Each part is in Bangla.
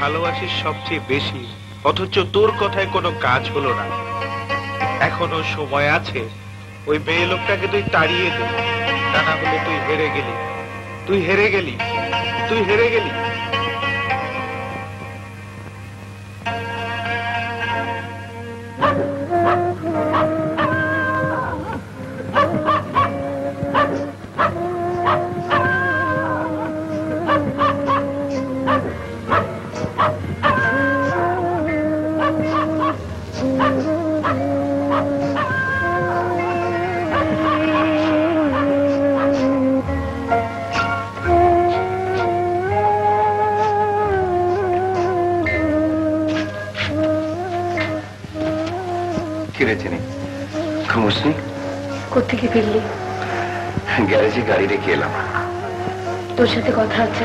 ভালোবাসিস সবচেয়ে বেশি, অথচ তোর কথায় কোনো কাজ হলো না। এখনো সময় আছে, ওই মেয়ে লোকটাকে তুই তাড়িয়ে দে, তা না হলে তুই হেরে গেলি, তুই হেরে গেলি, তুই হেরে গেলি। কোত্থেকে ফিরলি? গ্যারেজে গাড়ি রেখে এলাম। তোর সাথে কথা আছে।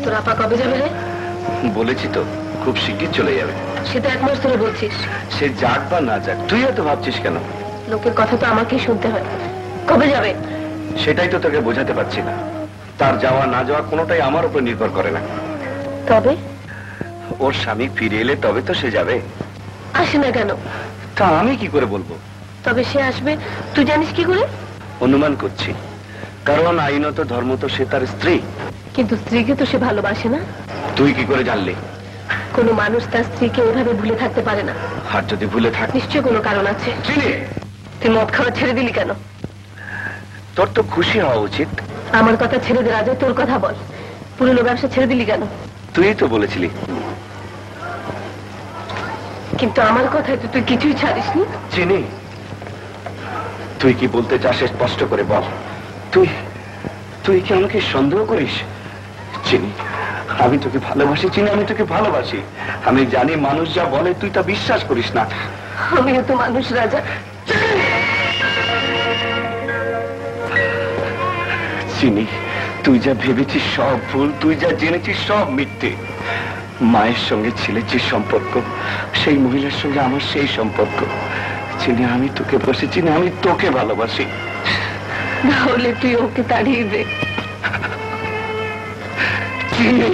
তোর আপা কবে যাবে রে? বলেছি তো, খুব শিগগির চলে যাবে। সে তো 1 মাস ধরে বলছিস। সে যাক বা না যাক, তুই এত ভাবছিস কেন? লোকের কথা তো আমাকেই শুনতে হয়। কবে যাবে? সেটাই তো তোকে বোঝাতে পারছি না। তার যাওয়া না যাওয়া কোনোটাই আমার উপর নির্ভর করে না। তবে ওর স্বামী ফিরে এলে তবে তো সে যাবে। আসে না কেন? তা আমি কি করে বলবো? তবে সে আসবে তুই জানিস কি করে? অনুমান করছি, কারণ আইনত ধর্ম তো সে তার স্ত্রী। কিন্তু স্ত্রীকে তো সে ভালোবাসে না। তুই কি করে জানলি? কোনো মানুষ তার স্ত্রীকে এভাবে ভুলে থাকতে পারে না। আর যদি ভুলে থাক, নিশ্চয় কোনো কারণ আছে। তুই মদ খাওয়া ছেড়ে দিলি কেন? তোর তো খুশি হওয়া উচিত। আমার কথা ছেড়ে দে রাজা, তোর কথা বল। পুরনো ব্যবসা ছেড়ে দিলি কেন? তুই তো বলেছিলি। কিন্তু আমার কথায় তো তুই কিছুই ছাড়িসনি। চিনি, তুই কি বলতে চাস স্পষ্ট করে বল। তুই তুই কি আমাকে সন্দেহ করিস? চিনি, আমি তোকে ভালোবাসি। চিনি, আমি তোকে ভালোবাসি। আমি জানি মানুষ যা বলে তুই তা বিশ্বাস করিস না। আমিও তো মানুষ রাজা। চিনি, তুই যা ভেবেছিস সব ভুল, তুই যা জেনেছিস সব মিথ্যে। মায়ের সঙ্গে ছেলের যে সম্পর্ক, সেই মহিলার সঙ্গে আমার সেই সম্পর্ক। চিনি, আমি তোকে বসে, চিনি আমি তোকে ভালোবাসি। তাহলে তুই ওকে তাড়িয়ে দে। চিনি।